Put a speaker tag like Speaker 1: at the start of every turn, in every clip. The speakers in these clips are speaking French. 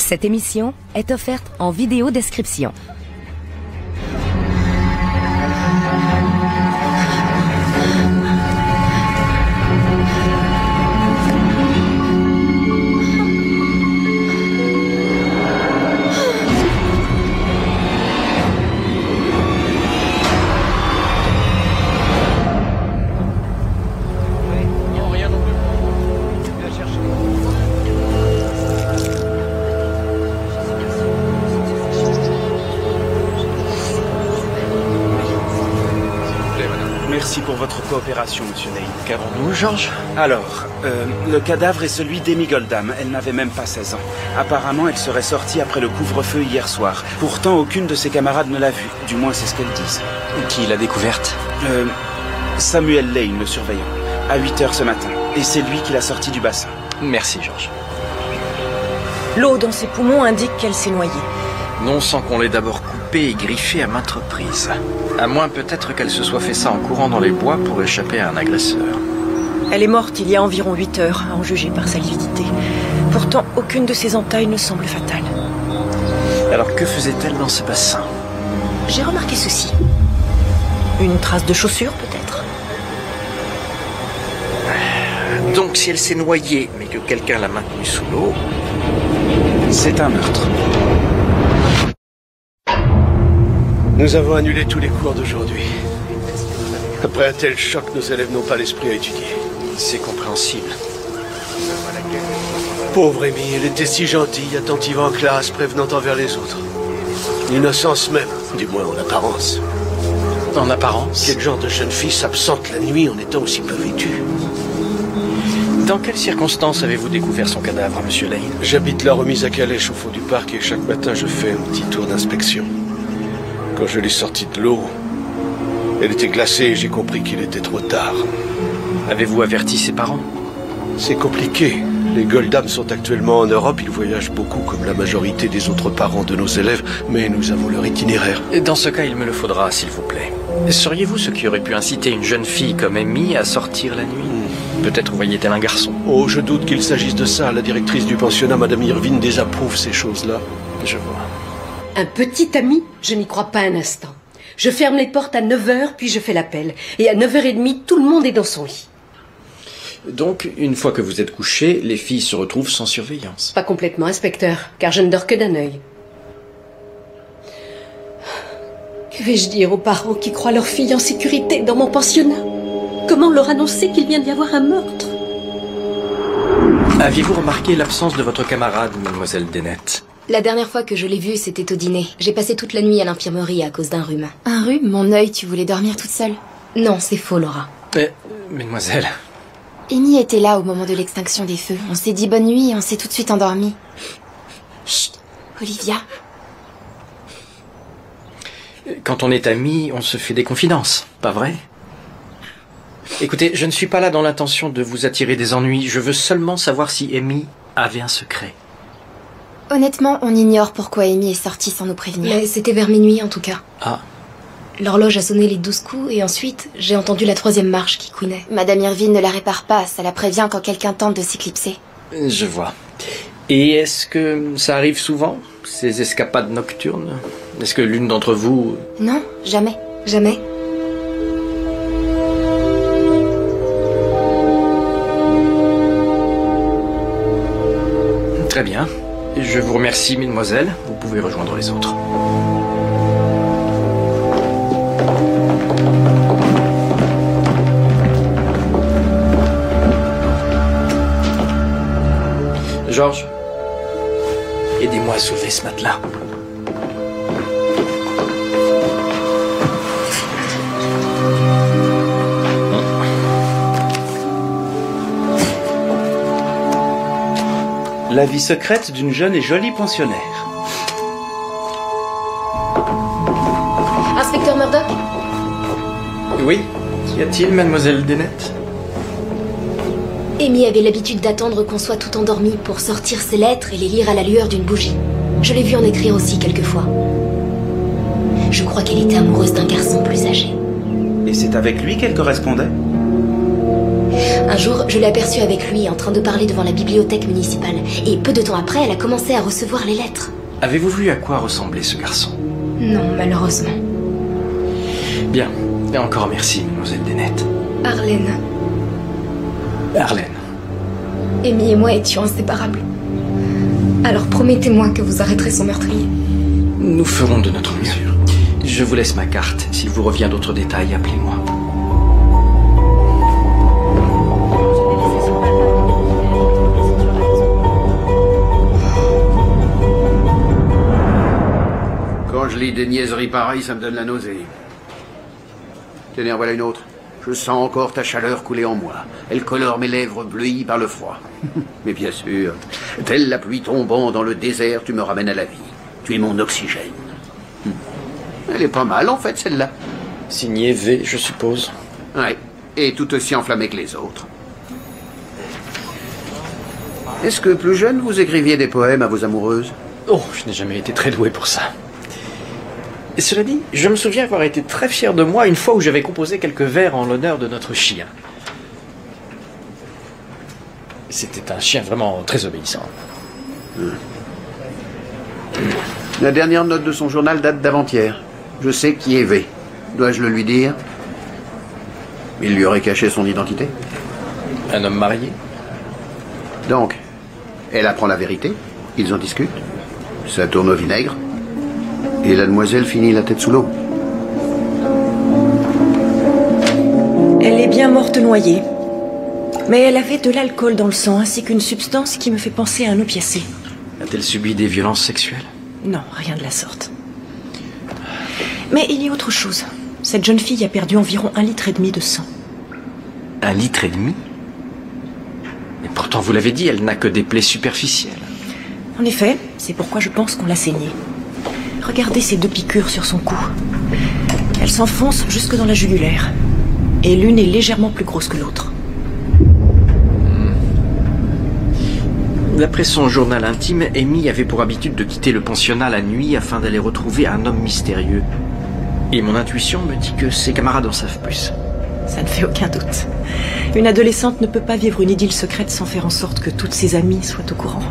Speaker 1: Cette émission est offerte en vidéo description.
Speaker 2: Merci pour votre coopération, Monsieur Lane.
Speaker 3: Qu'avons-nous, George?
Speaker 2: Alors, le cadavre est celui d'Amy Goldham. Elle n'avait même pas 16 ans. Apparemment, elle serait sortie après le couvre-feu hier soir. Pourtant, aucune de ses camarades ne l'a vue. Du moins, c'est ce qu'elles disent.
Speaker 3: Qui l'a découverte?
Speaker 2: Samuel Lane, le surveillant. À 8 h ce matin. Et c'est lui qui l'a sortie du bassin.
Speaker 3: Merci, George.
Speaker 4: L'eau dans ses poumons indique qu'elle s'est noyée.
Speaker 3: Non sans qu'on l'ait d'abord coupée et griffée à maintes reprises. À moins peut-être qu'elle se soit fait ça en courant dans les bois pour échapper à un agresseur.
Speaker 4: Elle est morte il y a environ 8 heures, à en juger par sa lividité. Pourtant, aucune de ses entailles ne semble fatale.
Speaker 3: Alors que faisait-elle dans ce bassin?
Speaker 4: J'ai remarqué ceci. Une trace de chaussure, peut-être?
Speaker 3: Donc si elle s'est noyée, mais que quelqu'un l'a maintenue sous l'eau...
Speaker 2: C'est un meurtre.
Speaker 5: Nous avons annulé tous les cours d'aujourd'hui. Après un tel choc, nos élèves n'ont pas l'esprit à étudier.
Speaker 3: C'est compréhensible.
Speaker 5: Pauvre Amy, elle était si gentille, attentive en classe, prévenante envers les autres. L'innocence même, du moins en apparence.
Speaker 3: En apparence?
Speaker 5: Quel genre de jeune fille s'absente la nuit en étant aussi peu vêtue?
Speaker 3: Dans quelles circonstances avez-vous découvert son cadavre, Monsieur Lane?
Speaker 5: J'habite la remise à calèche au fond du parc et chaque matin je fais un petit tour d'inspection. Quand je l'ai sortie de l'eau, elle était glacée et j'ai compris qu'il était trop tard.
Speaker 3: Avez-vous averti ses parents?
Speaker 5: C'est compliqué. Les Goldham sont actuellement en Europe, ils voyagent beaucoup comme la majorité des autres parents de nos élèves, mais nous avons leur itinéraire.
Speaker 3: Et dans ce cas, il me le faudra, s'il vous plaît. Seriez-vous ce qui aurait pu inciter une jeune fille comme Amy à sortir la nuit? Peut-être voyait-elle un garçon?
Speaker 5: Oh, je doute qu'il s'agisse de ça. La directrice du pensionnat, Madame Irvine, désapprouve ces choses-là.
Speaker 3: Je vois.
Speaker 6: Un petit ami? Je n'y crois pas un instant. Je ferme les portes à 9 h, puis je fais l'appel. Et à 9 h 30, tout le monde est dans son lit.
Speaker 3: Donc, une fois que vous êtes couché, les filles se retrouvent sans surveillance?
Speaker 6: Pas complètement, inspecteur, car je ne dors que d'un œil. Que vais-je dire aux parents qui croient leur fille en sécurité dans mon pensionnat? Comment leur annoncer qu'il vient d'y avoir un meurtre?
Speaker 3: Aviez-vous remarqué l'absence de votre camarade, mademoiselle Dennett?
Speaker 7: La dernière fois que je l'ai vue, c'était au dîner. J'ai passé toute la nuit à l'infirmerie à cause d'un rhume.
Speaker 8: Un rhume? Mon œil, tu voulais dormir toute seule?
Speaker 7: Non, c'est faux, Laura.
Speaker 3: Mademoiselle...
Speaker 8: Amy était là au moment de l'extinction des feux. On s'est dit bonne nuit et on s'est tout de suite endormi. Chut, Olivia.
Speaker 3: Quand on est amis, on se fait des confidences, pas vrai? Écoutez, je ne suis pas là dans l'intention de vous attirer des ennuis. Je veux seulement savoir si Amy avait un secret.
Speaker 8: Honnêtement, on ignore pourquoi Amy est sortie sans nous prévenir.
Speaker 7: Mais c'était vers minuit, en tout cas.
Speaker 3: Ah.
Speaker 7: L'horloge a sonné les 12 coups et ensuite, j'ai entendu la 3e marche qui couinait.
Speaker 8: Madame Irvine ne la répare pas, ça la prévient quand quelqu'un tente de s'éclipser.
Speaker 3: Je vois. Et est-ce que ça arrive souvent, ces escapades nocturnes? Est-ce que l'une d'entre vous...
Speaker 8: Non, jamais.
Speaker 7: Jamais.
Speaker 3: Très bien. Je vous remercie, mesdemoiselles. Vous pouvez rejoindre les autres. George, aidez-moi à soulever ce matelas.
Speaker 2: La vie secrète d'une jeune et jolie pensionnaire.
Speaker 7: Inspecteur Murdoch?
Speaker 3: Oui, qu'y a-t-il, mademoiselle Dennett?
Speaker 7: Amy avait l'habitude d'attendre qu'on soit tout endormi pour sortir ses lettres et les lire à la lueur d'une bougie. Je l'ai vue en écrire aussi quelquefois. Je crois qu'elle était amoureuse d'un garçon plus âgé.
Speaker 2: Et c'est avec lui qu'elle correspondait?
Speaker 7: Un jour, je l'ai aperçue avec lui en train de parler devant la bibliothèque municipale. Et peu de temps après, elle a commencé à recevoir les lettres.
Speaker 3: Avez-vous vu à quoi ressemblait ce garçon?
Speaker 7: Non, malheureusement.
Speaker 3: Bien. Et encore merci, mademoiselle Dennett.
Speaker 7: Arlène.
Speaker 3: Arlène.
Speaker 7: Amy et moi étions inséparables. Alors promettez-moi que vous arrêterez son meurtrier.
Speaker 3: Nous ferons de notre mieux. Je vous laisse ma carte. S'il vous revient d'autres détails, appelez-moi.
Speaker 9: Quand je lis des niaiseries pareilles, ça me donne la nausée. Tenez, voilà une autre. Je sens encore ta chaleur couler en moi. Elle colore mes lèvres bleuies par le froid. Mais bien sûr, telle la pluie tombant dans le désert, tu me ramènes à la vie. Tu es mon oxygène. Elle est pas mal, en fait, celle-là.
Speaker 3: Signé V, je suppose.
Speaker 9: Ouais, et tout aussi enflammée que les autres. Est-ce que plus jeune, vous écriviez des poèmes à vos amoureuses?
Speaker 3: Oh, je n'ai jamais été très doué pour ça. Et cela dit, je me souviens avoir été très fier de moi une fois où j'avais composé quelques vers en l'honneur de notre chien. C'était un chien vraiment très obéissant.
Speaker 9: La dernière note de son journal date d'avant-hier. Je sais qui est V. Dois-je le lui dire? Il lui aurait caché son identité.
Speaker 3: Un homme marié?
Speaker 9: Donc, elle apprend la vérité, ils en discutent, ça tourne au vinaigre, et la demoiselle finit la tête sous l'eau.
Speaker 4: Elle est bien morte noyée. Mais elle avait de l'alcool dans le sang, ainsi qu'une substance qui me fait penser à un opiacé.
Speaker 3: A-t-elle subi des violences sexuelles?
Speaker 4: Non, rien de la sorte. Mais il y a autre chose. Cette jeune fille a perdu environ 1,5 litre de sang.
Speaker 3: 1,5 litre? Et pourtant, vous l'avez dit, elle n'a que des plaies superficielles.
Speaker 4: En effet, c'est pourquoi je pense qu'on l'a saignée. Regardez ces 2 piqûres sur son cou. Elles s'enfoncent jusque dans la jugulaire. Et l'une est légèrement plus grosse que l'autre.
Speaker 3: D'après son journal intime, Amy avait pour habitude de quitter le pensionnat la nuit afin d'aller retrouver un homme mystérieux. Et mon intuition me dit que ses camarades en savent plus.
Speaker 4: Ça ne fait aucun doute. Une adolescente ne peut pas vivre une idylle secrète sans faire en sorte que toutes ses amies soient au courant.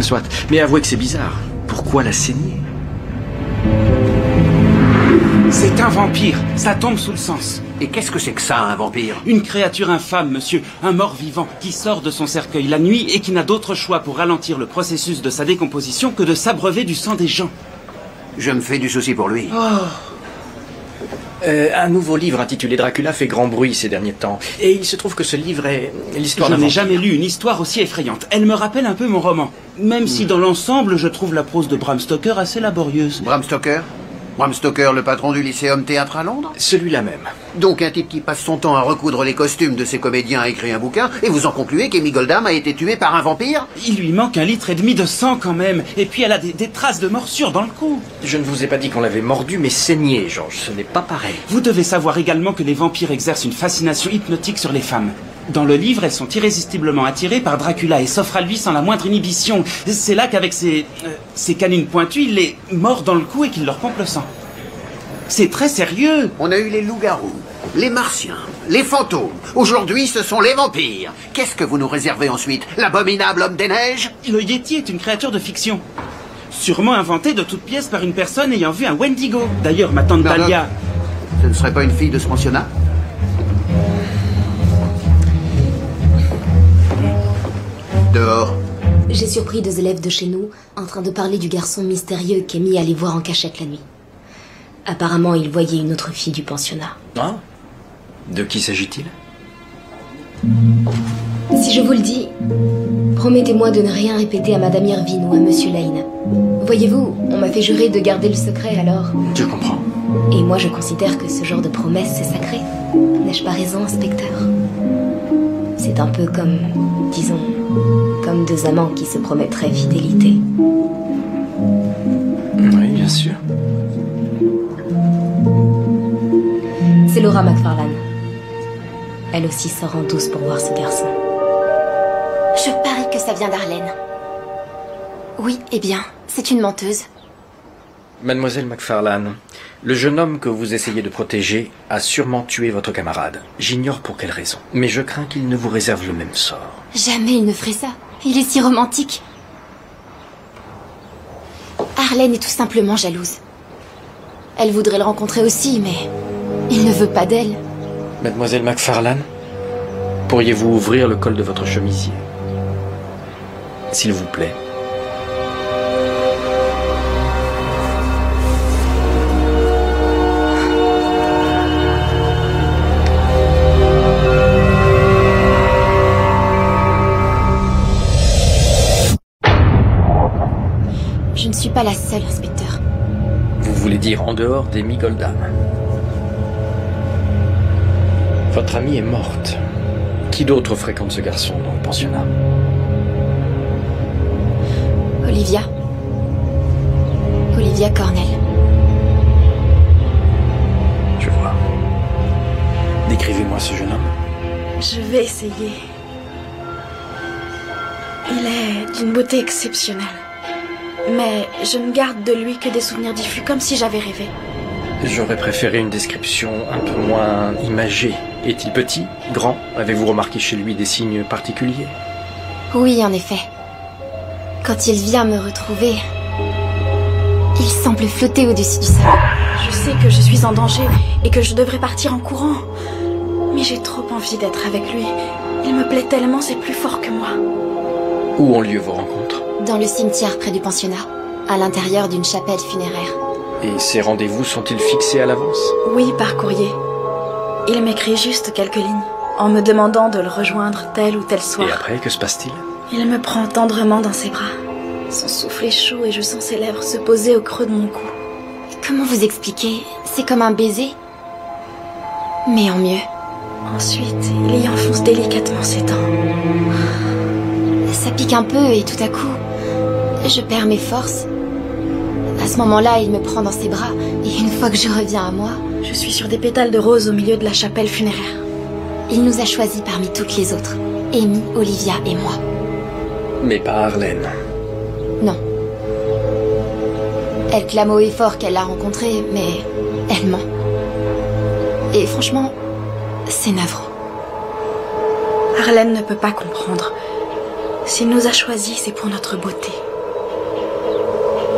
Speaker 3: Soit, mais avouez que c'est bizarre. Pourquoi la saigner?
Speaker 2: C'est un vampire, ça tombe sous le sens.
Speaker 9: Et qu'est-ce que c'est que ça, un vampire?
Speaker 2: Une créature infâme, monsieur, un mort-vivant qui sort de son cercueil la nuit et qui n'a d'autre choix pour ralentir le processus de sa décomposition que de s'abreuver du sang des gens.
Speaker 9: Je me fais du souci pour lui.
Speaker 3: Un nouveau livre intitulé Dracula fait grand bruit ces derniers temps. Et il se trouve que ce livre est l'histoire
Speaker 2: Je
Speaker 3: d'un
Speaker 2: n'ai
Speaker 3: vampire.
Speaker 2: jamais lu une histoire aussi effrayante. Elle me rappelle un peu mon roman. Même si dans l'ensemble, je trouve la prose de Bram Stoker assez laborieuse.
Speaker 9: Bram Stoker? Bram Stoker, le patron du Lyceum Théâtre à Londres?
Speaker 3: Celui-là même.
Speaker 9: Donc un type qui passe son temps à recoudre les costumes de ses comédiens a écrit un bouquin, et vous en concluez qu'Amy Goldham a été tuée par un vampire?
Speaker 2: Il lui manque 1,5 litre de sang quand même. Et puis elle a des traces de morsure dans le cou.
Speaker 3: Je ne vous ai pas dit qu'on l'avait mordu, mais saigné, Georges. Ce n'est pas pareil.
Speaker 2: Vous devez savoir également que les vampires exercent une fascination hypnotique sur les femmes. Dans le livre, elles sont irrésistiblement attirées par Dracula et s'offrent à lui sans la moindre inhibition. C'est là qu'avec ses canines pointues, il les mord dans le cou et qu'il leur pompe le sang. C'est très sérieux.
Speaker 9: On a eu les loups-garous, les martiens, les fantômes. Aujourd'hui, ce sont les vampires. Qu'est-ce que vous nous réservez ensuite? L'abominable homme des neiges?
Speaker 2: Le Yeti est une créature de fiction. Sûrement inventée de toutes pièces par une personne ayant vu un Wendigo. D'ailleurs, ma tante Dahlia...
Speaker 9: Ce ne serait pas une fille de ce pensionnat? Dehors.
Speaker 7: J'ai surpris 2 élèves de chez nous en train de parler du garçon mystérieux qu'Amy allait voir en cachette la nuit. Apparemment, il voyait une autre fille du pensionnat.
Speaker 3: Ah? De qui s'agit-il?
Speaker 7: Si je vous le dis, promettez-moi de ne rien répéter à Madame Irvine ou à Monsieur Lane. Voyez-vous, on m'a fait jurer de garder le secret, alors...
Speaker 3: Je comprends.
Speaker 7: Et moi, je considère que ce genre de promesse, c'est sacré. N'ai-je pas raison, inspecteur? C'est un peu comme, disons, comme 2 amants qui se promettraient fidélité.
Speaker 3: Oui, bien sûr.
Speaker 7: C'est Laura McFarlane. Elle aussi sort en douce pour voir ce garçon.
Speaker 8: Je parie que ça vient d'Arlène. Oui, eh bien, c'est une menteuse.
Speaker 3: Mademoiselle McFarlane, le jeune homme que vous essayez de protéger a sûrement tué votre camarade. J'ignore pour quelle raison, mais je crains qu'il ne vous réserve le même sort.
Speaker 8: Jamais il ne ferait ça. Il est si romantique. Arlène est tout simplement jalouse. Elle voudrait le rencontrer aussi, mais il ne veut pas d'elle.
Speaker 3: Mademoiselle McFarlane, pourriez-vous ouvrir le col de votre chemisier? S'il vous plaît.
Speaker 8: Je ne suis pas la seule, inspecteur.
Speaker 3: Vous voulez dire en dehors d'Amy Goldham? Votre amie est morte. Qui d'autre fréquente ce garçon dans le pensionnat?
Speaker 8: Olivia. Olivia Cornell.
Speaker 3: Je vois. Décrivez-moi ce jeune homme.
Speaker 4: Je vais essayer. Il est d'une beauté exceptionnelle. Mais je ne garde de lui que des souvenirs diffus, comme si j'avais rêvé.
Speaker 3: J'aurais préféré une description un peu moins imagée. Est-il petit? Grand? Avez-vous remarqué chez lui des signes particuliers?
Speaker 8: Oui, en effet. Quand il vient me retrouver, il semble flotter au-dessus du sol.
Speaker 4: Je sais que je suis en danger et que je devrais partir en courant. Mais j'ai trop envie d'être avec lui. Il me plaît tellement, c'est plus fort que moi.
Speaker 3: Où ont lieu vos rencontres?
Speaker 8: Dans le cimetière près du pensionnat, à l'intérieur d'une chapelle funéraire.
Speaker 3: Et ces rendez-vous sont-ils fixés à l'avance?
Speaker 4: Oui, par courrier. Il m'écrit juste quelques lignes, en me demandant de le rejoindre tel ou tel soir.
Speaker 3: Et après, que se passe-t-il?
Speaker 4: Il me prend tendrement dans ses bras. Son souffle est chaud et je sens ses lèvres se poser au creux de mon cou.
Speaker 8: Comment vous expliquer? C'est comme un baiser, mais en mieux.
Speaker 4: Ensuite, il y enfonce délicatement ses dents.
Speaker 8: Ça pique un peu et tout à coup, je perds mes forces. À ce moment-là, il me prend dans ses bras et une fois que je reviens à moi...
Speaker 4: Je suis sur des pétales de rose au milieu de la chapelle funéraire.
Speaker 8: Il nous a choisis parmi toutes les autres. Amy, Olivia et moi.
Speaker 3: Mais pas Arlène.
Speaker 8: Non. Elle clame haut et fort qu'elle l'a rencontré, mais elle ment. Et franchement, c'est navrant.
Speaker 4: Arlène ne peut pas comprendre. S'il nous a choisis, c'est pour notre beauté.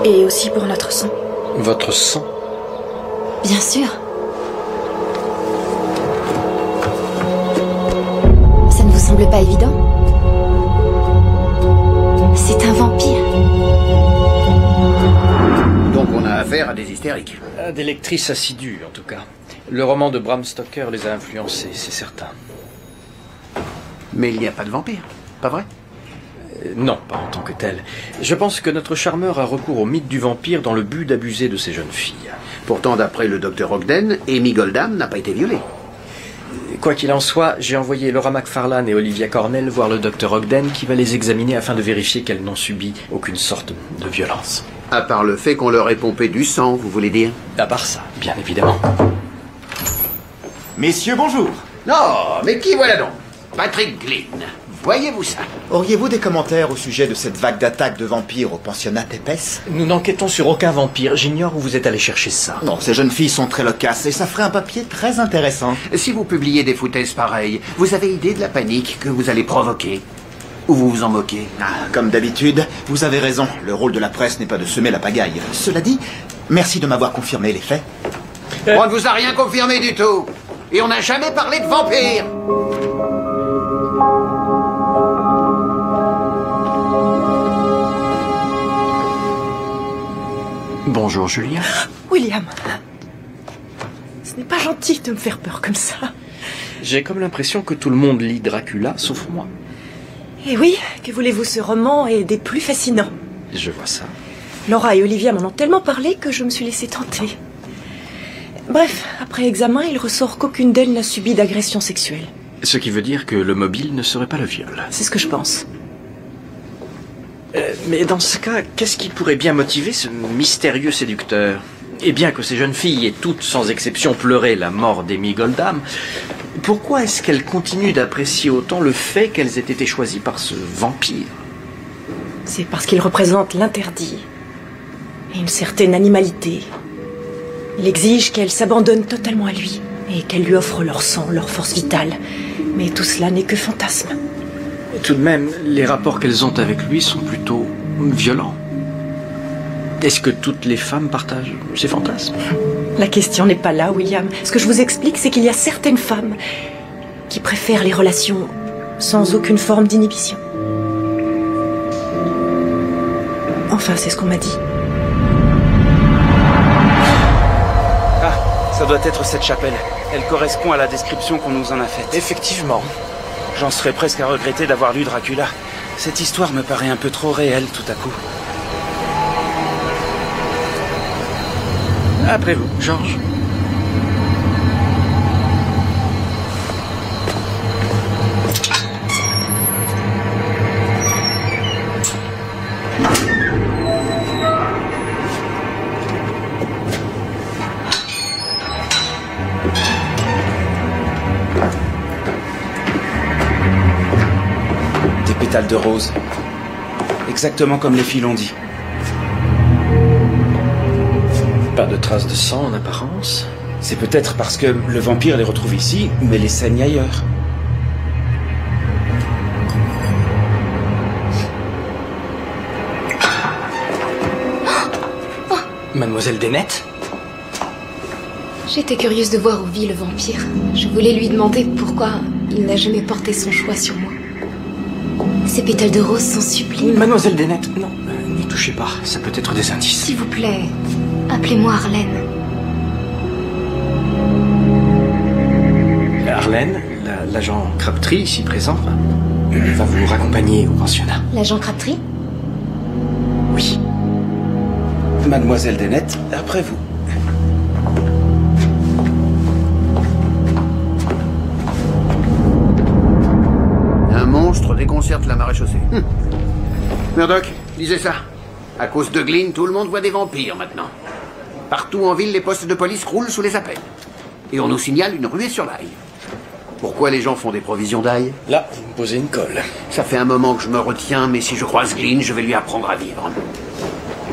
Speaker 4: Et aussi pour notre sang.
Speaker 3: Votre sang?
Speaker 8: Bien sûr. Ça ne vous semble pas évident? C'est un vampire.
Speaker 9: Donc on a affaire à des hystériques.
Speaker 3: À des lectrices assidues, en tout cas. Le roman de Bram Stoker les a influencées, c'est certain.
Speaker 9: Mais il n'y a pas de vampire, pas vrai?
Speaker 3: Non, pas en tant que tel. Je pense que notre charmeur a recours au mythe du vampire dans le but d'abuser de ces jeunes filles.
Speaker 9: Pourtant, d'après le docteur Ogden, Amy Goldham n'a pas été violée.
Speaker 3: Quoi qu'il en soit, j'ai envoyé Laura McFarlane et Olivia Cornell voir le docteur Ogden qui va les examiner afin de vérifier qu'elles n'ont subi aucune sorte de violence.
Speaker 9: À part le fait qu'on leur ait pompé du sang, vous voulez dire?
Speaker 3: À part ça, bien évidemment.
Speaker 10: Messieurs, bonjour.
Speaker 9: Non, mais qui voilà donc? Patrick Glynn. Voyez-vous ça?
Speaker 10: Auriez-vous des commentaires au sujet de cette vague d'attaques de vampires au pensionnat épaisse?
Speaker 3: Nous n'enquêtons sur aucun vampire. J'ignore où vous êtes allé chercher ça.
Speaker 10: Non, ces jeunes filles sont très loquaces et ça ferait un papier très intéressant.
Speaker 9: Si vous publiez des foutaises pareilles, vous avez idée de la panique que vous allez provoquer? Ou vous vous en moquez?
Speaker 10: Comme d'habitude, vous avez raison. Le rôle de la presse n'est pas de semer la pagaille. Cela dit, merci de m'avoir confirmé les faits.
Speaker 9: On ne vous a rien confirmé du tout. Et on n'a jamais parlé de vampires.
Speaker 3: Bonjour, Julia.
Speaker 4: William, ce n'est pas gentil de me faire peur comme ça.
Speaker 3: J'ai comme l'impression que tout le monde lit Dracula, sauf moi.
Speaker 4: Et oui, que voulez-vous, ce roman est des plus fascinants.
Speaker 3: Je vois ça.
Speaker 4: Laura et Olivia m'en ont tellement parlé que je me suis laissée tenter. Bref, après examen, il ressort qu'aucune d'elles n'a subi d'agression sexuelle.
Speaker 3: Ce qui veut dire que le mobile ne serait pas le viol.
Speaker 4: C'est ce que je pense.
Speaker 3: Mais dans ce cas, qu'est-ce qui pourrait bien motiver ce mystérieux séducteur? Et bien que ces jeunes filles aient toutes sans exception pleuré la mort d'Amy Goldham, pourquoi est-ce qu'elles continuent d'apprécier autant le fait qu'elles aient été choisies par ce vampire?
Speaker 4: C'est parce qu'il représente l'interdit. et une certaine animalité. Il exige qu'elles s'abandonnent totalement à lui et qu'elles lui offrent leur sang, leur force vitale. Mais tout cela n'est que fantasme.
Speaker 3: Et tout de même, les rapports qu'elles ont avec lui sont plutôt violents. Est-ce que toutes les femmes partagent ces fantasmes?
Speaker 4: La question n'est pas là, William. Ce que je vous explique, c'est qu'il y a certaines femmes qui préfèrent les relations sans aucune forme d'inhibition. Enfin, c'est ce qu'on m'a dit.
Speaker 2: Ah, ça doit être cette chapelle. Elle correspond à la description qu'on nous en a faite.
Speaker 10: Effectivement.
Speaker 2: J'en serais presque à regretter d'avoir lu Dracula. Cette histoire me paraît un peu trop réelle tout à coup.
Speaker 3: Après vous, Georges.
Speaker 2: Des pétales de rose. Exactement comme les filles l'ont dit.
Speaker 3: Pas de traces de sang en apparence.
Speaker 2: C'est peut-être parce que le vampire les retrouve ici, mais les saigne ailleurs.
Speaker 3: Mademoiselle Dennett?
Speaker 8: J'étais curieuse de voir où vit le vampire. Je voulais lui demander pourquoi il n'a jamais porté son choix sur moi. Ces pétales de rose sont sublimes.
Speaker 3: Mademoiselle Dennett, non, n'y touchez pas. Ça peut être des indices.
Speaker 8: S'il vous plaît, appelez-moi Arlène.
Speaker 3: Arlène, l'agent Crabtree, ici présent, va vous raccompagner au pensionnat.
Speaker 8: L'agent Crabtree?
Speaker 3: Oui.
Speaker 2: Mademoiselle Dennett, après vous.
Speaker 9: Un monstre déconcerte la maréchaussée. Murdoch, lisez ça. À cause de Glynn, tout le monde voit des vampires maintenant. Partout en ville, les postes de police roulent sous les appels. Et on nous signale une ruée sur l'ail. Pourquoi les gens font des provisions d'ail?
Speaker 3: Là, vous me posez une colle.
Speaker 9: Ça fait un moment que je me retiens, mais si je croise Glynn, je vais lui apprendre à vivre.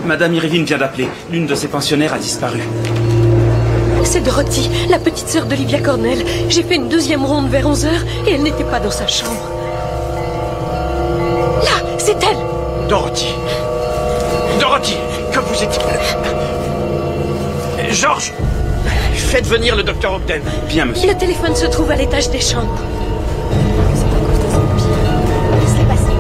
Speaker 2: Madame Irvine vient d'appeler. L'une de ses pensionnaires a disparu.
Speaker 6: C'est Dorothy, la petite sœur d'Olivia Cornell. J'ai fait une deuxième ronde vers 11h et elle n'était pas dans sa chambre. Là, c'est elle!
Speaker 3: Dorothy! Dorothy! Que vous est-il? Georges! Faites venir le docteur Ogden.
Speaker 2: Bien, monsieur.
Speaker 6: Le téléphone se trouve à l'étage des chambres.
Speaker 8: C'est à cause des vampires. Laisse-les passer.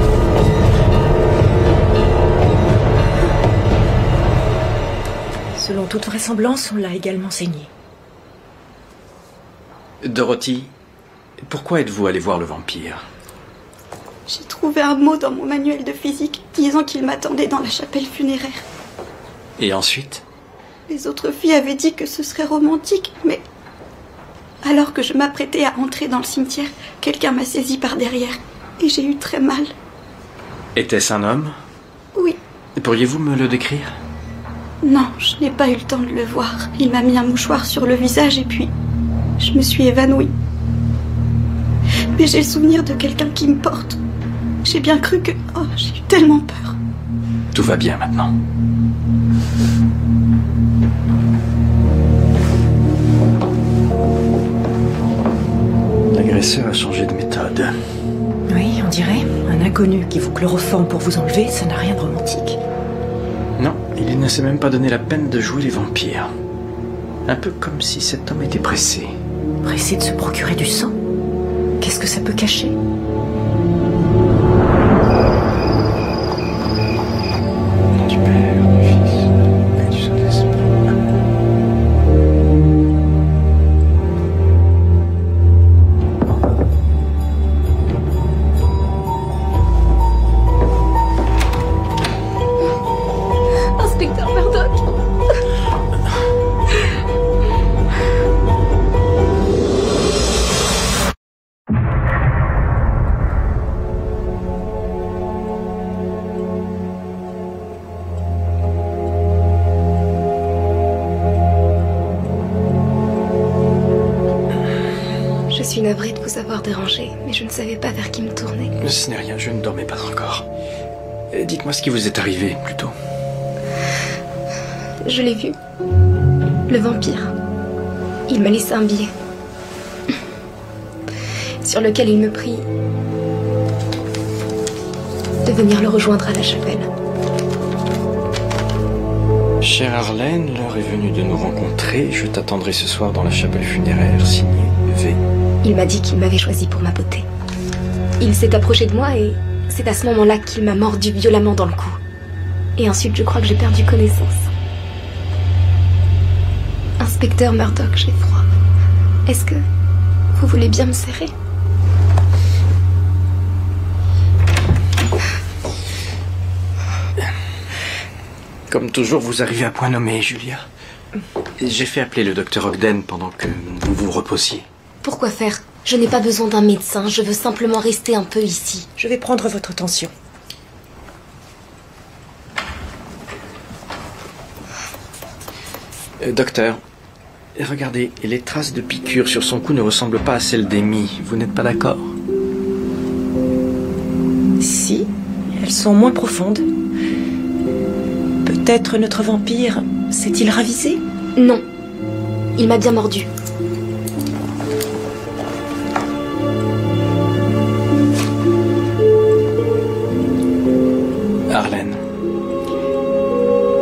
Speaker 4: Selon toute vraisemblance, on l'a également saigné.
Speaker 3: Dorothy, pourquoi êtes-vous allée voir le vampire?
Speaker 11: J'ai trouvé un mot dans mon manuel de physique disant qu'il m'attendait dans la chapelle funéraire.
Speaker 3: Et ensuite?
Speaker 11: Les autres filles avaient dit que ce serait romantique, mais... Alors que je m'apprêtais à entrer dans le cimetière, quelqu'un m'a saisi par derrière, et j'ai eu très mal.
Speaker 3: Était-ce un homme?
Speaker 11: Oui.
Speaker 3: Pourriez-vous me le décrire?
Speaker 11: Non, je n'ai pas eu le temps de le voir. Il m'a mis un mouchoir sur le visage et puis... je me suis évanouie. Mais j'ai le souvenir de quelqu'un qui me porte. J'ai bien cru que... Oh, j'ai eu tellement peur.
Speaker 3: Tout va bien maintenant. L'agresseur a changé de méthode.
Speaker 4: Oui, on dirait. Un inconnu qui vous chloroforme pour vous enlever, ça n'a rien de romantique.
Speaker 3: Non, il ne s'est même pas donné la peine de jouer les vampires. Un peu comme si cet homme était pressé.
Speaker 4: Pressé de se procurer du sang? Qu'est-ce que ça peut cacher?
Speaker 3: Du Père, du Fils et du Saint-Esprit.
Speaker 11: Inspecteur Murdoch.
Speaker 8: Je suis navrée de vous avoir dérangé, mais je ne savais pas vers qui me tourner.
Speaker 3: Ce n'est rien, je ne dormais pas encore. Dites-moi ce qui vous est arrivé, plutôt.
Speaker 8: Je l'ai vu. Le vampire. Il m'a laissé un billet. Sur lequel il me prie de venir le rejoindre à la chapelle.
Speaker 3: Chère Arlène, l'heure est venue de nous rencontrer. Je t'attendrai ce soir dans la chapelle funéraire, signé V.
Speaker 8: Il m'a dit qu'il m'avait choisi pour ma beauté. Il s'est approché de moi et c'est à ce moment-là qu'il m'a mordu violemment dans le cou. Et ensuite, je crois que j'ai perdu connaissance. Inspecteur Murdoch, j'ai froid. Est-ce que vous voulez bien me serrer?
Speaker 3: Comme toujours, vous arrivez à point nommé, Julia. J'ai fait appeler le docteur Ogden pendant que vous vous reposiez.
Speaker 8: Pourquoi faire? Je n'ai pas besoin d'un médecin, je veux simplement rester un peu ici.
Speaker 4: Je vais prendre votre tension.
Speaker 3: Docteur, regardez, les traces de piqûres sur son cou ne ressemblent pas à celles d'Amy. Vous n'êtes pas d'accord?
Speaker 4: Si, elles sont moins profondes. Peut-être notre vampire s'est-il ravisé?
Speaker 8: Non, il m'a bien mordu.
Speaker 3: Arlène,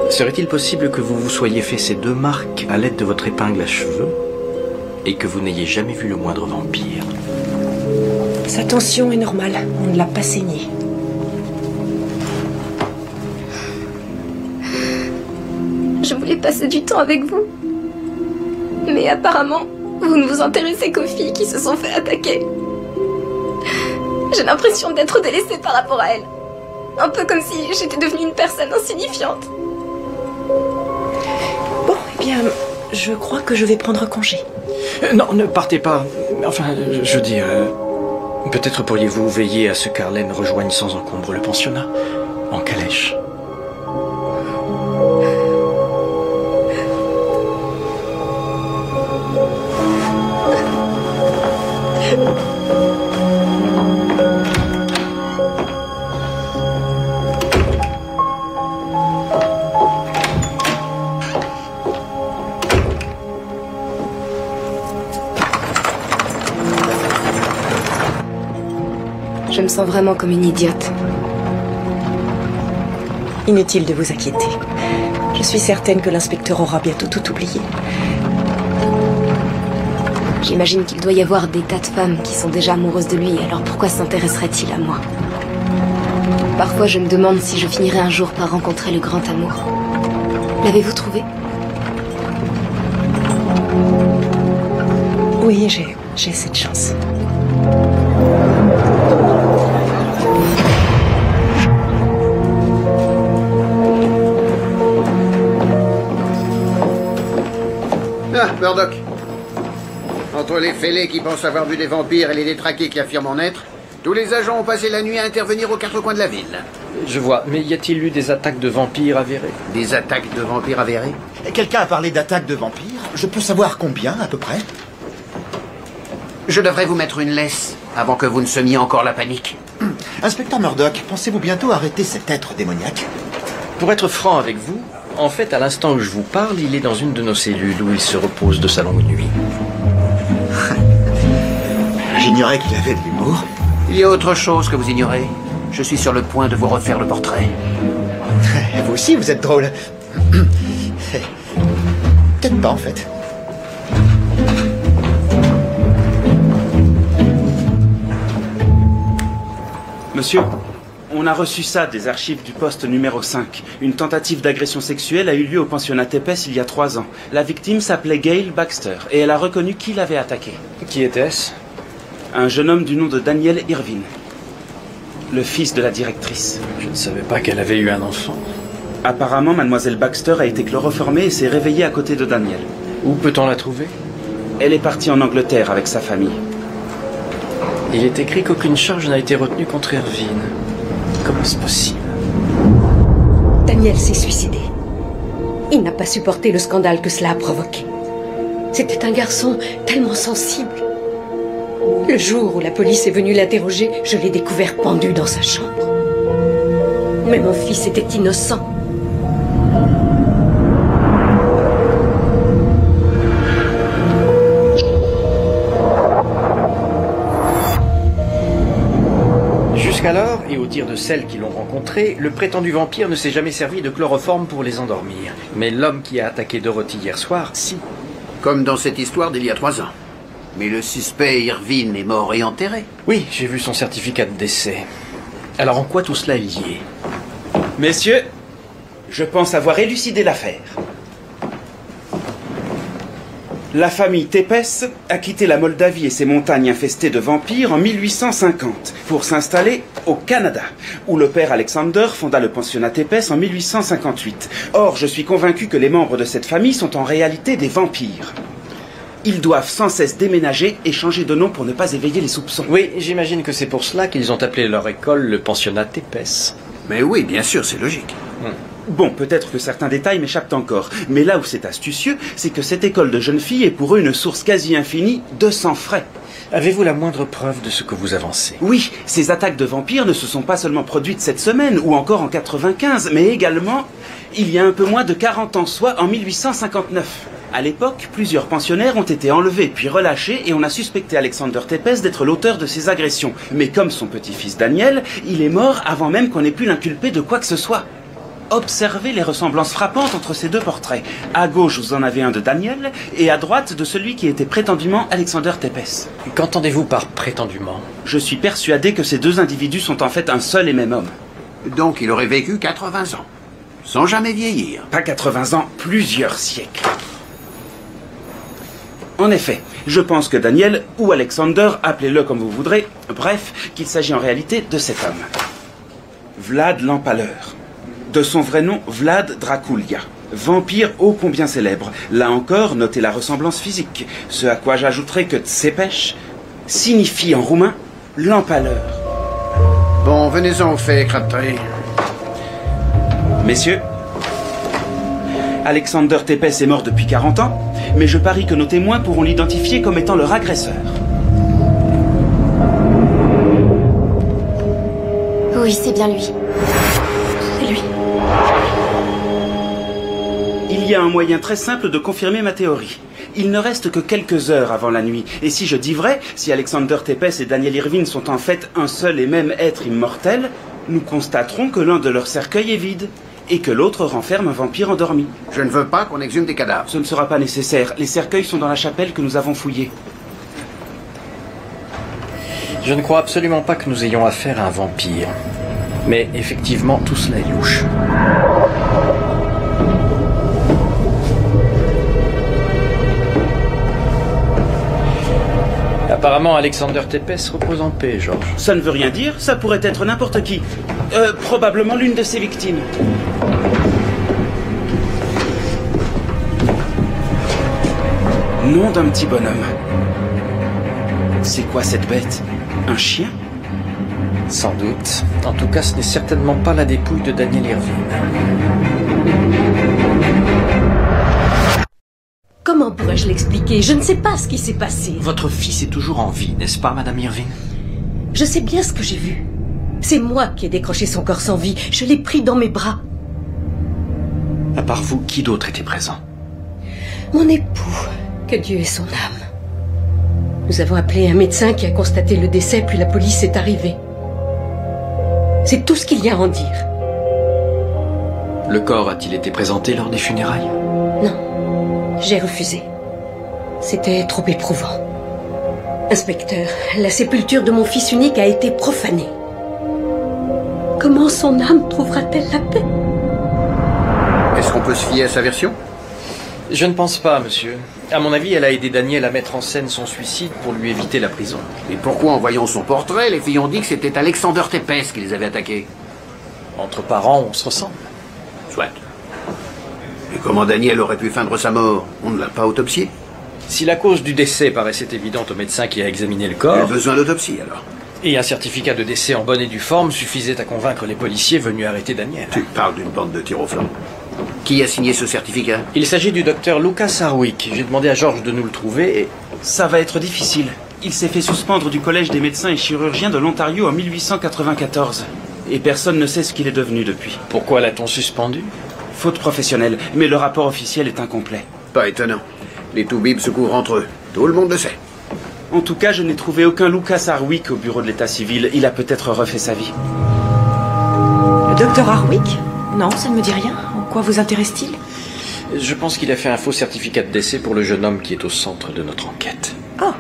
Speaker 3: serait-il possible que vous vous soyez fait ces 2 marques à l'aide de votre épingle à cheveux et que vous n'ayez jamais vu le moindre vampire?
Speaker 4: Sa tension est normale, on ne l'a pas saigné.
Speaker 8: Je voulais passer du temps avec vous. Mais apparemment, vous ne vous intéressez qu'aux filles qui se sont fait attaquer. J'ai l'impression d'être délaissée par rapport à elles. Un peu comme si j'étais devenue une personne insignifiante.
Speaker 4: Bon, eh bien, je crois que je vais prendre congé.
Speaker 3: Non, ne partez pas. Enfin, je veux dire... peut-être pourriez-vous veiller à ce qu'Arlène rejoigne sans encombre le pensionnat, en calèche.
Speaker 8: Je me sens vraiment comme une idiote.
Speaker 4: Inutile de vous inquiéter. Je suis certaine que l'inspecteur aura bientôt tout oublié.
Speaker 8: J'imagine qu'il doit y avoir des tas de femmes qui sont déjà amoureuses de lui, alors pourquoi s'intéresserait-il à moi? Parfois, je me demande si je finirai un jour par rencontrer le grand amour. L'avez-vous trouvé?
Speaker 4: Oui, j'ai cette chance.
Speaker 9: Ah, Murdoch. Entre les fêlés qui pensent avoir vu des vampires et les détraqués qui affirment en être, tous les agents ont passé la nuit à intervenir aux 4 coins de la ville.
Speaker 3: Je vois, mais y a-t-il eu des attaques de vampires avérées?
Speaker 9: Des attaques de vampires avérées?
Speaker 10: Quelqu'un a parlé d'attaques de vampires? Je peux savoir combien, à peu près?
Speaker 9: Je devrais vous mettre une laisse avant que vous ne semiez encore la panique.
Speaker 10: Inspecteur Murdoch, pensez-vous bientôt arrêter cet être démoniaque?
Speaker 3: Pour être franc avec vous, en fait, à l'instant où je vous parle, il est dans une de nos cellules où il se repose de sa longue nuit.
Speaker 10: J'ignorais qu'il avait de l'humour.
Speaker 9: Il y a autre chose que vous ignorez. Je suis sur le point de vous refaire le portrait.
Speaker 10: Vous aussi, vous êtes drôle. Peut-être pas, en fait.
Speaker 2: Monsieur, on a reçu ça des archives du poste numéro 5. Une tentative d'agression sexuelle a eu lieu au pensionnat Tepes il y a 3 ans. La victime s'appelait Gail Baxter et elle a reconnu qui l'avait attaquée.
Speaker 3: Qui était-ce?
Speaker 2: Un jeune homme du nom de Daniel Irvine. Le fils de la directrice.
Speaker 3: Je ne savais pas qu'elle avait eu un enfant.
Speaker 2: Apparemment, mademoiselle Baxter a été chloroformée et s'est réveillée à côté de Daniel.
Speaker 3: Où peut-on la trouver?
Speaker 2: Elle est partie en Angleterre avec sa famille.
Speaker 3: Il est écrit qu'aucune charge n'a été retenue contre Irvine. Comment est-ce possible?
Speaker 6: Daniel s'est suicidé. Il n'a pas supporté le scandale que cela a provoqué. C'était un garçon tellement sensible. Le jour où la police est venue l'interroger, je l'ai découvert pendu dans sa chambre. Mais mon fils était innocent.
Speaker 3: dire de celles qui l'ont rencontré, le prétendu vampire ne s'est jamais servi de chloroforme pour les endormir. Mais l'homme qui a attaqué Dorothy hier soir, si.
Speaker 9: Comme dans cette histoire d'il y a 3 ans. Mais le suspect Irvine est mort et enterré.
Speaker 3: Oui, j'ai vu son certificat de décès. Alors en quoi tout cela est lié?
Speaker 2: Messieurs, je pense avoir élucidé l'affaire. La famille Tepes a quitté la Moldavie et ses montagnes infestées de vampires en 1850 pour s'installer au Canada, où le père Alexander fonda le pensionnat Tepes en 1858. Or, je suis convaincu que les membres de cette famille sont en réalité des vampires. Ils doivent sans cesse déménager et changer de nom pour ne pas éveiller les soupçons.
Speaker 3: Oui, j'imagine que c'est pour cela qu'ils ont appelé leur école le pensionnat Tepes.
Speaker 9: Mais oui, bien sûr, c'est logique.
Speaker 2: Bon, peut-être que certains détails m'échappent encore, mais là où c'est astucieux, c'est que cette école de jeunes filles est pour eux une source quasi infinie de sang frais.
Speaker 3: Avez-vous la moindre preuve de ce que vous avancez?
Speaker 2: Oui, ces attaques de vampires ne se sont pas seulement produites cette semaine, ou encore en 95, mais également il y a un peu moins de 40 ans, soit en 1859. À l'époque, plusieurs pensionnaires ont été enlevés puis relâchés et on a suspecté Alexander Tepes d'être l'auteur de ces agressions. Mais comme son petit-fils Daniel, il est mort avant même qu'on ait pu l'inculper de quoi que ce soit. Observez les ressemblances frappantes entre ces deux portraits. À gauche, vous en avez un de Daniel, et à droite, de celui qui était prétendument Alexander Tepes.
Speaker 3: Qu'entendez-vous par prétendument?
Speaker 2: Je suis persuadé que ces deux individus sont en fait un seul et même homme.
Speaker 9: Donc il aurait vécu 80 ans, sans jamais vieillir.
Speaker 2: Pas 80 ans, plusieurs siècles. En effet, je pense que Daniel, ou Alexander, appelez-le comme vous voudrez, bref, qu'il s'agit en réalité de cet homme. Vlad l'Empaleur. De son vrai nom, Vlad Draculia. Vampire ô combien célèbre. Là encore, notez la ressemblance physique. Ce à quoi j'ajouterai que Tsepesh signifie en roumain l'empaleur.
Speaker 9: Bon, venez-en au fait, Crabtree.
Speaker 2: Messieurs, Alexander Tepes est mort depuis 40 ans, mais je parie que nos témoins pourront l'identifier comme étant leur agresseur.
Speaker 7: Oui, c'est bien lui.
Speaker 6: C'est lui.
Speaker 2: Il y a un moyen très simple de confirmer ma théorie. Il ne reste que quelques heures avant la nuit. Et si je dis vrai, si Alexander Tepes et Daniel Irvine sont en fait un seul et même être immortel, nous constaterons que l'un de leurs cercueils est vide et que l'autre renferme un vampire endormi.
Speaker 9: Je ne veux pas qu'on exhume des cadavres.
Speaker 2: Ce ne sera pas nécessaire. Les cercueils sont dans la chapelle que nous avons fouillée.
Speaker 3: Je ne crois absolument pas que nous ayons affaire à un vampire. Mais effectivement, tout cela est louche. Apparemment, Alexander Tepes repose en paix, Georges.
Speaker 2: Ça ne veut rien dire, ça pourrait être n'importe qui. Probablement l'une de ses victimes. Nom d'un petit bonhomme. C'est quoi cette bête? Un chien?
Speaker 3: Sans doute. En tout cas, ce n'est certainement pas la dépouille de Daniel Irvine.
Speaker 6: Comment pourrais-je l'expliquer? Je ne sais pas ce qui s'est passé.
Speaker 3: Votre fils est toujours en vie, n'est-ce pas, Madame Irvine?
Speaker 6: Je sais bien ce que j'ai vu. C'est moi qui ai décroché son corps sans vie. Je l'ai pris dans mes bras.
Speaker 3: À part vous, qui d'autre était présent?
Speaker 6: Mon époux, que Dieu ait son âme. Nous avons appelé un médecin qui a constaté le décès, puis la police est arrivée. C'est tout ce qu'il y a à en dire.
Speaker 3: Le corps a-t-il été présenté lors des funérailles?
Speaker 6: Non, j'ai refusé. C'était trop éprouvant. Inspecteur, la sépulture de mon fils unique a été profanée. Comment son âme trouvera-t-elle la paix?
Speaker 9: Est-ce qu'on peut se fier à sa version?
Speaker 3: Je ne pense pas, monsieur. À mon avis, elle a aidé Daniel à mettre en scène son suicide pour lui éviter la prison.
Speaker 9: Et pourquoi, en voyant son portrait, les filles ont dit que c'était Alexander Tepes qui les avait attaqués?
Speaker 3: Entre parents, on se ressemble.
Speaker 9: Soit. Et comment Daniel aurait pu feindre sa mort? On ne l'a pas autopsié?
Speaker 3: Si la cause du décès paraissait évidente au médecin qui a examiné le
Speaker 9: Il y a
Speaker 3: corps...
Speaker 9: besoin d'autopsie, alors.
Speaker 3: Et un certificat de décès en bonne et due forme suffisait à convaincre les policiers venus arrêter Daniel.
Speaker 9: Tu parles d'une bande de tirs au flanc. Qui a signé ce certificat?
Speaker 3: Il s'agit du docteur Lucas Harwick. J'ai demandé à Georges de nous le trouver et...
Speaker 2: Ça va être difficile. Il s'est fait suspendre du Collège des médecins et chirurgiens de l'Ontario en 1894. Et personne ne sait ce qu'il est devenu depuis.
Speaker 3: Pourquoi l'a-t-on suspendu?
Speaker 2: Faute professionnelle, mais le rapport officiel est incomplet.
Speaker 9: Pas étonnant. Les toubibs se couvrent entre eux. Tout le monde le sait.
Speaker 2: En tout cas, je n'ai trouvé aucun Lucas Harwick au bureau de l'état civil. Il a peut-être refait sa vie.
Speaker 4: Docteur Harwick? Non, ça ne me dit rien. En quoi vous intéresse-t-il?
Speaker 3: Je pense qu'il a fait un faux certificat de décès pour le jeune homme qui est au centre de notre enquête.
Speaker 4: Ah,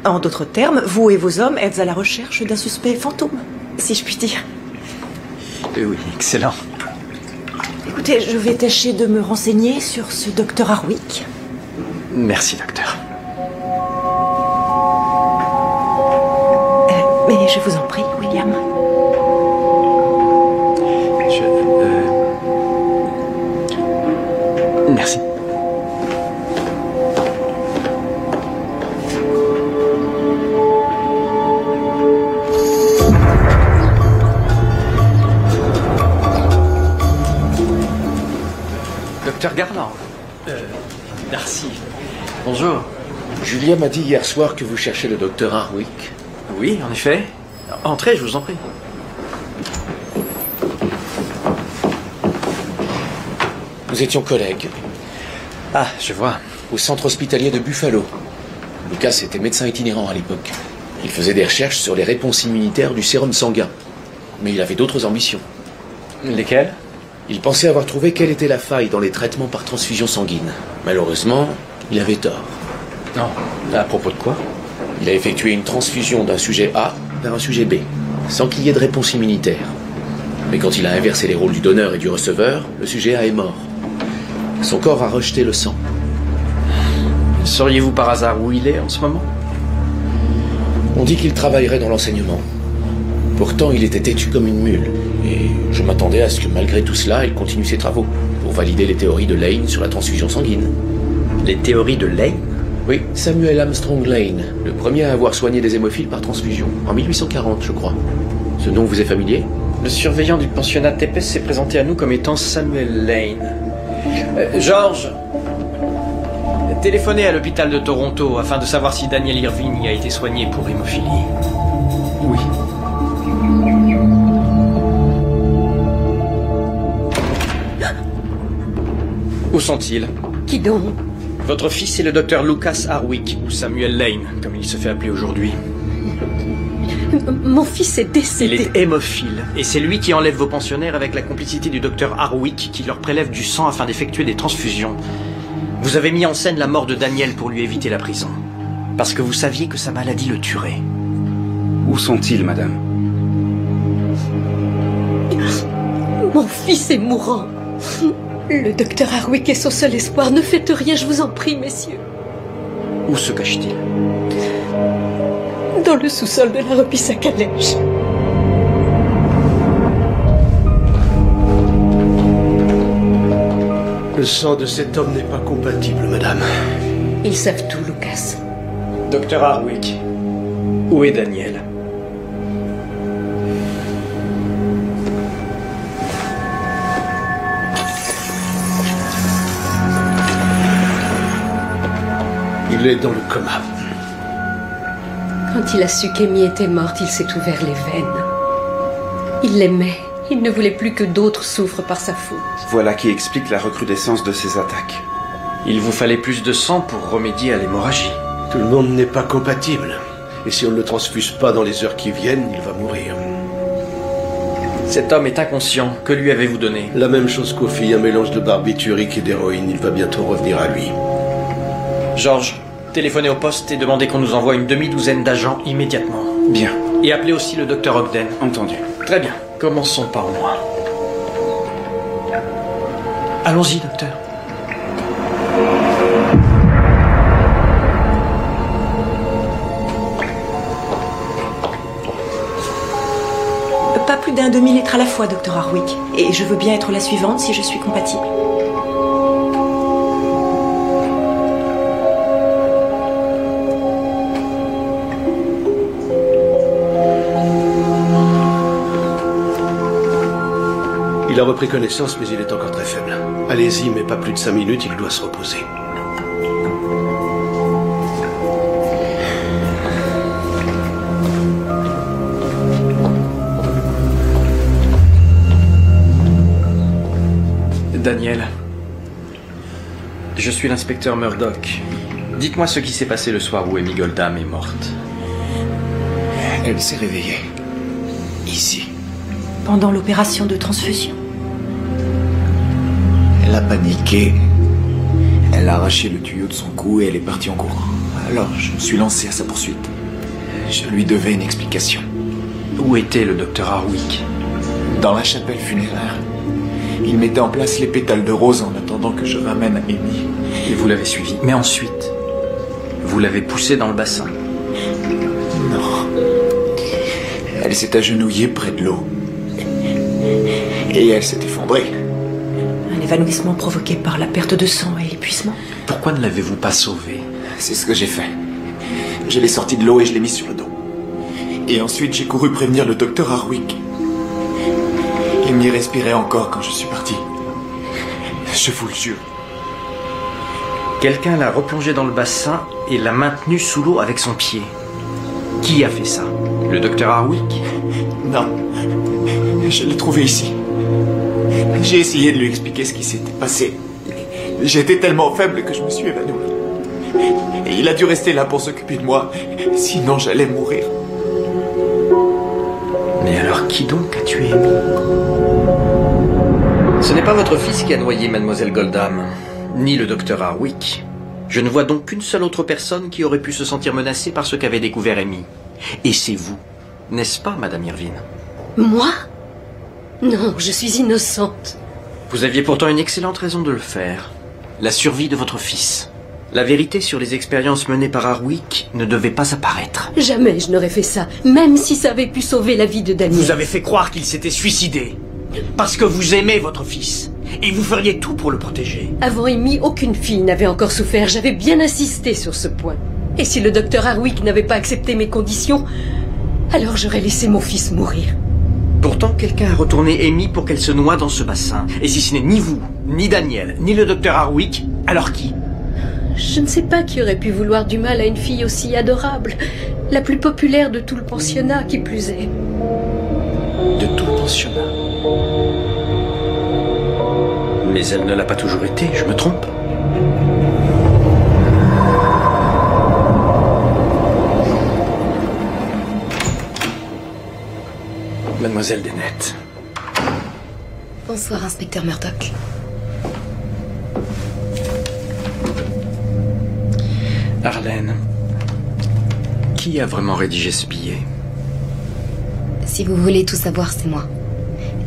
Speaker 4: en d'autres termes, vous et vos hommes êtes à la recherche d'un suspect fantôme, si je puis dire.
Speaker 3: Oui, excellent.
Speaker 4: Écoutez, je vais tâcher de me renseigner sur ce docteur Harwick.
Speaker 3: Merci, docteur.
Speaker 4: Mais je vous en prie, William.
Speaker 3: Merci. Docteur Garland. Darcy. Bonjour.
Speaker 5: Julia m'a dit hier soir que vous cherchez le docteur Harwick.
Speaker 3: Oui, en effet. Entrez, je vous en prie.
Speaker 5: Nous étions collègues.
Speaker 3: Ah, je vois.
Speaker 5: Au centre hospitalier de Buffalo. Lucas était médecin itinérant à l'époque. Il faisait des recherches sur les réponses immunitaires du sérum sanguin. Mais il avait d'autres ambitions.
Speaker 3: Lesquelles?
Speaker 5: Il pensait avoir trouvé quelle était la faille dans les traitements par transfusion sanguine. Malheureusement, il avait tort.
Speaker 3: Non. À propos de quoi?
Speaker 5: Il a effectué une transfusion d'un sujet A vers un sujet B, sans qu'il y ait de réponse immunitaire. Mais quand il a inversé les rôles du donneur et du receveur, le sujet A est mort. Son corps a rejeté le sang.
Speaker 3: Sauriez-vous par hasard où il est en ce moment?
Speaker 5: On dit qu'il travaillerait dans l'enseignement. Pourtant, il était têtu comme une mule. Et je m'attendais à ce que malgré tout cela, il continue ses travaux pour valider les théories de Lane sur la transfusion sanguine.
Speaker 3: Les théories de Lane?
Speaker 5: Oui, Samuel Armstrong Lane, le premier à avoir soigné des hémophiles par transfusion, en 1840, je crois. Ce nom vous est familier?
Speaker 3: Le surveillant du pensionnat Tepes s'est présenté à nous comme étant Samuel Lane. George, téléphonez à l'hôpital de Toronto afin de savoir si Daniel Irving a été soigné pour hémophilie. Oui. Où sont-ils?
Speaker 6: Qui donc?
Speaker 3: Votre fils est le docteur Lucas Harwick, ou Samuel Lane, comme il se fait appeler aujourd'hui.
Speaker 6: Mon fils est décédé.
Speaker 3: Il est hémophile, et c'est lui qui enlève vos pensionnaires avec la complicité du docteur Harwick, qui leur prélève du sang afin d'effectuer des transfusions. Vous avez mis en scène la mort de Daniel pour lui éviter la prison, parce que vous saviez que sa maladie le tuerait.
Speaker 2: Où sont-ils, madame?
Speaker 6: Mon fils est mourant. Le docteur Harwick est son seul espoir. Ne faites rien, je vous en prie, messieurs.
Speaker 3: Où se cache-t-il?
Speaker 6: Dans le sous-sol de la remise à calèche.
Speaker 5: Le sang de cet homme n'est pas compatible, madame.
Speaker 6: Ils savent tout, Lucas.
Speaker 3: Docteur Harwick, où est Daniel?
Speaker 5: Il est dans le coma.
Speaker 6: Quand il a su qu'Amy était morte, il s'est ouvert les veines. Il l'aimait. Il ne voulait plus que d'autres souffrent par sa faute.
Speaker 2: Voilà qui explique la recrudescence de ses attaques.
Speaker 3: Il vous fallait plus de sang pour remédier à l'hémorragie.
Speaker 5: Tout le monde n'est pas compatible. Et si on ne le transfuse pas dans les heures qui viennent, il va mourir.
Speaker 3: Cet homme est inconscient. Que lui avez-vous donné?
Speaker 5: La même chose qu'aux filles, un mélange de barbiturique et d'héroïne. Il va bientôt revenir à lui.
Speaker 3: Georges, téléphonez au poste et demandez qu'on nous envoie une demi-douzaine d'agents immédiatement.
Speaker 2: Bien.
Speaker 3: Et appelez aussi le docteur Ogden.
Speaker 2: Entendu.
Speaker 3: Très bien. Commençons par moi. Allons-y, docteur.
Speaker 4: Pas plus d'un demi-litre à la fois, docteur Harwick. Et je veux bien être la suivante si je suis compatible.
Speaker 5: Il a repris connaissance, mais il est encore très faible. Allez-y, mais pas plus de 5 minutes, il doit se reposer.
Speaker 3: Daniel, je suis l'inspecteur Murdoch. Dites-moi ce qui s'est passé le soir où Amy Goldham est morte.
Speaker 2: Elle s'est réveillée. Ici.
Speaker 4: pendant l'opération de transfusion.
Speaker 12: Elle a paniqué. Elle a arraché le tuyau de son cou et elle est partie en courant. Alors, je me suis lancé à sa poursuite. Je lui devais une explication.
Speaker 3: Où était le docteur Harwick?
Speaker 12: Dans la chapelle funéraire. Il mettait en place les pétales de rose en attendant que je ramène Amy.
Speaker 3: Et vous l'avez suivi. Mais ensuite, vous l'avez poussée dans le bassin?
Speaker 12: Non. Elle s'est agenouillée près de l'eau. Et elle s'est effondrée.
Speaker 4: Un évanouissement provoqué par la perte de sang et l'épuisement.
Speaker 3: Pourquoi ne l'avez-vous pas sauvée?
Speaker 12: C'est ce que j'ai fait. Je l'ai sortie de l'eau et je l'ai mise sur le dos. Et ensuite, j'ai couru prévenir le docteur Harwick. Il m'y respirait encore quand je suis parti. Je vous le jure.
Speaker 3: Quelqu'un l'a replongée dans le bassin et l'a maintenue sous l'eau avec son pied. Qui a fait ça? Le docteur Harwick?
Speaker 12: Non. Je l'ai trouvé ici. J'ai essayé de lui expliquer ce qui s'était passé. J'étais tellement faible que je me suis évanoui. Et il a dû rester là pour s'occuper de moi. Sinon, j'allais mourir.
Speaker 3: Mais alors, qui donc a tué Amy? Ce n'est pas votre fils qui a noyé Mademoiselle Goldham, ni le docteur Harwick. Je ne vois donc qu'une seule autre personne qui aurait pu se sentir menacée par ce qu'avait découvert Amy. Et c'est vous, n'est-ce pas, Madame Irvine?
Speaker 6: Moi? Non, je suis innocente.
Speaker 3: Vous aviez pourtant une excellente raison de le faire. La survie de votre fils. La vérité sur les expériences menées par Harwick ne devait pas apparaître.
Speaker 6: Jamais je n'aurais fait ça, même si ça avait pu sauver la vie de Daniel.
Speaker 3: Vous avez fait croire qu'il s'était suicidé. Parce que vous aimez votre fils. Et vous feriez tout pour le protéger.
Speaker 6: Avant Amy, aucune fille n'avait encore souffert. J'avais bien insisté sur ce point. Et si le docteur Harwick n'avait pas accepté mes conditions, alors j'aurais laissé mon fils mourir.
Speaker 3: Pourtant, quelqu'un a retourné Amy pour qu'elle se noie dans ce bassin. Et si ce n'est ni vous, ni Daniel, ni le docteur Harwick, alors qui?
Speaker 6: Je ne sais pas qui aurait pu vouloir du mal à une fille aussi adorable. La plus populaire de tout le pensionnat, qui plus est.
Speaker 3: De tout le pensionnat? Mais elle ne l'a pas toujours été, je me trompe? Mademoiselle Dennett.
Speaker 7: Bonsoir, inspecteur Murdoch.
Speaker 3: Arlène, qui a vraiment rédigé ce billet?
Speaker 7: Si vous voulez tout savoir, c'est moi.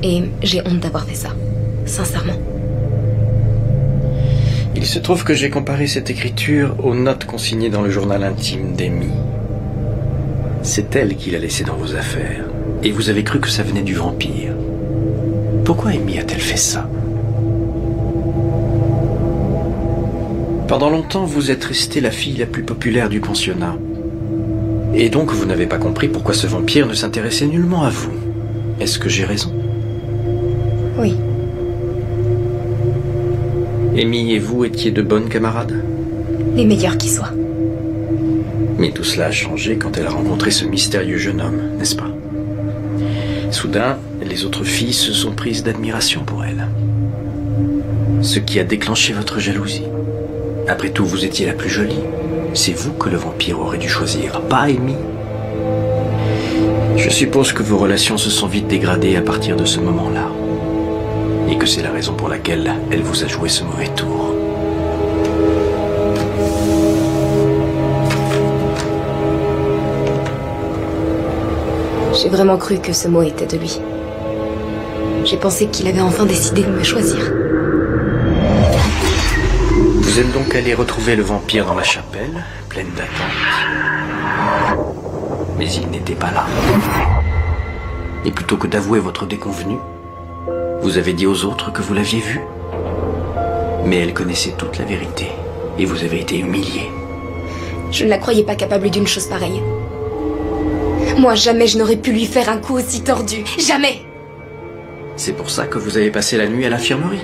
Speaker 7: Et j'ai honte d'avoir fait ça. Sincèrement.
Speaker 3: Il se trouve que j'ai comparé cette écriture aux notes consignées dans le journal intime d'Amy. C'est elle qui l'a laissée dans vos affaires. Et vous avez cru que ça venait du vampire. Pourquoi Amy a-t-elle fait ça? Pendant longtemps, vous êtes restée la fille la plus populaire du pensionnat. Et donc, vous n'avez pas compris pourquoi ce vampire ne s'intéressait nullement à vous. Est-ce que j'ai raison?
Speaker 7: Oui.
Speaker 3: Amy et vous étiez de bonnes camarades?
Speaker 7: Les meilleurs qui soient.
Speaker 3: Mais tout cela a changé quand elle a rencontré ce mystérieux jeune homme, n'est-ce pas? Soudain, les autres filles se sont prises d'admiration pour elle. Ce qui a déclenché votre jalousie. Après tout, vous étiez la plus jolie. C'est vous que le vampire aurait dû choisir, pas Amy. Je suppose que vos relations se sont vite dégradées à partir de ce moment-là. Et que c'est la raison pour laquelle elle vous a joué ce mauvais tour.
Speaker 7: J'ai vraiment cru que ce mot était de lui. J'ai pensé qu'il avait enfin décidé de me choisir.
Speaker 3: Vous êtes donc allé retrouver le vampire dans la chapelle, pleine d'attente. Mais il n'était pas là. Et plutôt que d'avouer votre déconvenue, vous avez dit aux autres que vous l'aviez vu. Mais elle connaissait toute la vérité, et vous avez été humilié.
Speaker 7: Je ne la croyais pas capable d'une chose pareille. Moi, jamais je n'aurais pu lui faire un coup aussi tordu. Jamais!
Speaker 3: C'est pour ça que vous avez passé la nuit à l'infirmerie.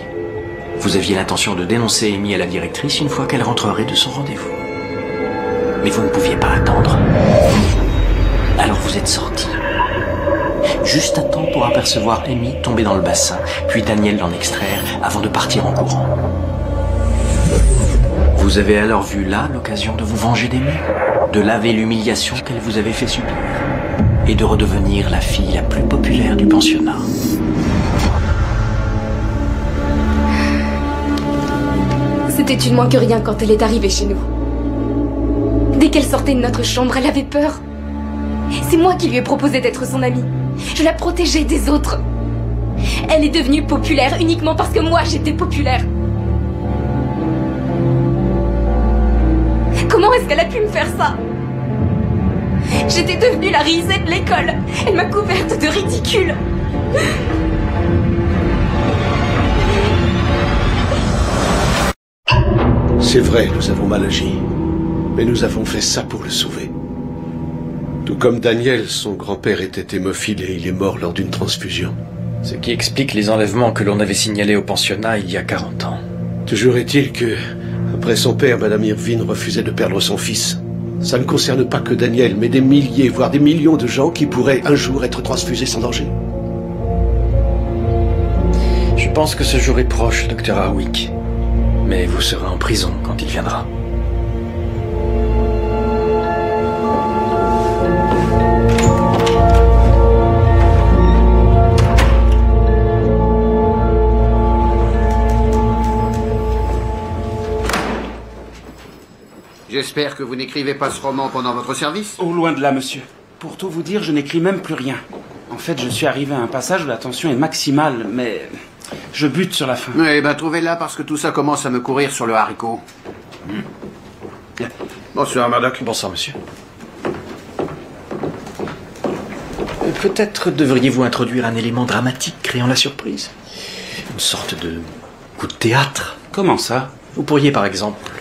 Speaker 3: Vous aviez l'intention de dénoncer Amy à la directrice une fois qu'elle rentrerait de son rendez-vous. Mais vous ne pouviez pas attendre. Alors vous êtes sorti. Juste à temps pour apercevoir Amy tomber dans le bassin, puis Daniel l'en extraire avant de partir en courant. Vous avez alors vu là l'occasion de vous venger d'Amy, de laver l'humiliation qu'elle vous avait fait subir. et de redevenir la fille la plus populaire du pensionnat.
Speaker 8: C'était une moins que rien quand elle est arrivée chez nous. Dès qu'elle sortait de notre chambre, elle avait peur. C'est moi qui lui ai proposé d'être son amie. Je la protégeais des autres. Elle est devenue populaire uniquement parce que moi j'étais populaire. Comment est-ce qu'elle a pu me faire ça? J'étais devenue la risée de l'école. Elle m'a couverte de ridicule.
Speaker 13: C'est vrai, nous avons mal agi. Mais nous avons fait ça pour le sauver. Tout comme Daniel, son grand-père était hémophile et il est mort lors d'une transfusion.
Speaker 3: Ce qui explique les enlèvements que l'on avait signalés au pensionnat il y a 40 ans.
Speaker 13: Toujours est-il que, après son père, Madame Irvine refusait de perdre son fils. Ça ne concerne pas que Daniel, mais des milliers, voire des millions de gens qui pourraient un jour être transfusés sans danger.
Speaker 3: Je pense que ce jour est proche, Dr. Harwick. Mais vous serez en prison quand il viendra.
Speaker 9: J'espère que vous n'écrivez pas ce roman pendant votre service.
Speaker 2: Oh, loin de là, monsieur. Pour tout vous dire, je n'écris même plus rien. En fait, je suis arrivé à un passage où la tension est maximale, mais je bute sur la fin.
Speaker 9: Eh ben, trouvez-la parce que tout ça commence à me courir sur le haricot. Bonsoir, Murdoch.
Speaker 3: Bonsoir, monsieur. Peut-être devriez-vous introduire un élément dramatique créant la surprise. Une sorte de coup de théâtre.
Speaker 2: Comment ça?
Speaker 3: Vous pourriez, par exemple,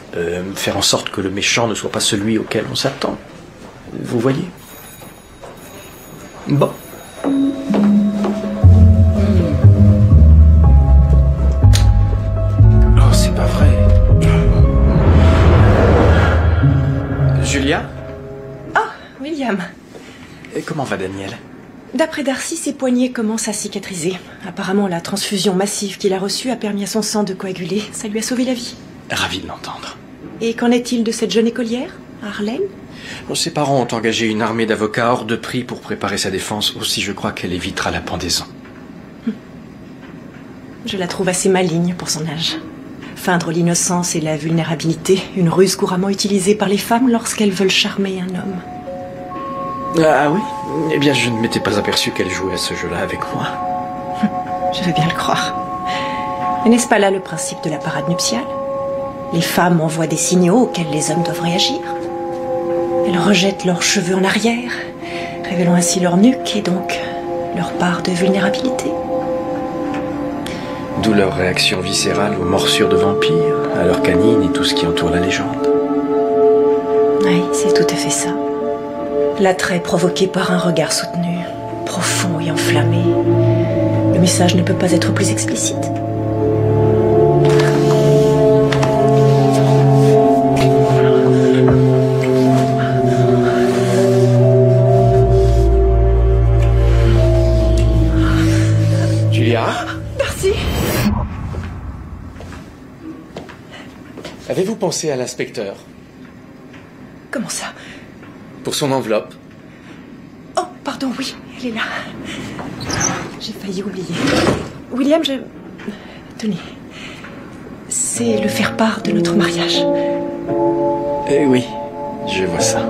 Speaker 3: faire en sorte que le méchant ne soit pas celui auquel on s'attend. Vous voyez? Bon.
Speaker 2: Oh, c'est pas vrai.
Speaker 3: Julia?
Speaker 4: Ah, William.
Speaker 3: Et comment va Daniel?
Speaker 4: D'après Darcy, ses poignets commencent à cicatriser. Apparemment, la transfusion massive qu'il a reçue a permis à son sang de coaguler. Ça lui a sauvé la vie.
Speaker 3: Ravi de l'entendre.
Speaker 4: Et qu'en est-il de cette jeune écolière, Harlem?
Speaker 3: Ses parents ont engagé une armée d'avocats hors de prix pour préparer sa défense. Aussi, je crois qu'elle évitera la pendaison.
Speaker 4: Je la trouve assez maligne pour son âge. Feindre l'innocence et la vulnérabilité, une ruse couramment utilisée par les femmes lorsqu'elles veulent charmer un homme.
Speaker 3: Ah oui? Eh bien, je ne m'étais pas aperçu qu'elle jouait à ce jeu-là avec moi.
Speaker 4: Je veux bien le croire. Mais n'est-ce pas là le principe de la parade nuptiale? Les femmes envoient des signaux auxquels les hommes doivent réagir. Elles rejettent leurs cheveux en arrière, révélant ainsi leur nuque et donc leur part de vulnérabilité.
Speaker 3: D'où leur réaction viscérale aux morsures de vampires, à leurs canines et tout ce qui entoure la légende.
Speaker 4: Oui, c'est tout à fait ça. L'attrait provoqué par un regard soutenu, profond et enflammé. Le message ne peut pas être plus explicite.
Speaker 3: Julia?
Speaker 4: Darcy!
Speaker 5: Avez-vous pensé à l'inspecteur?
Speaker 4: Comment ça?
Speaker 5: Pour son enveloppe.
Speaker 4: Oh, pardon, oui, elle est là. J'ai failli oublier. William, Tenez. C'est le faire-part de notre mariage.
Speaker 3: Eh oui, je vois ça.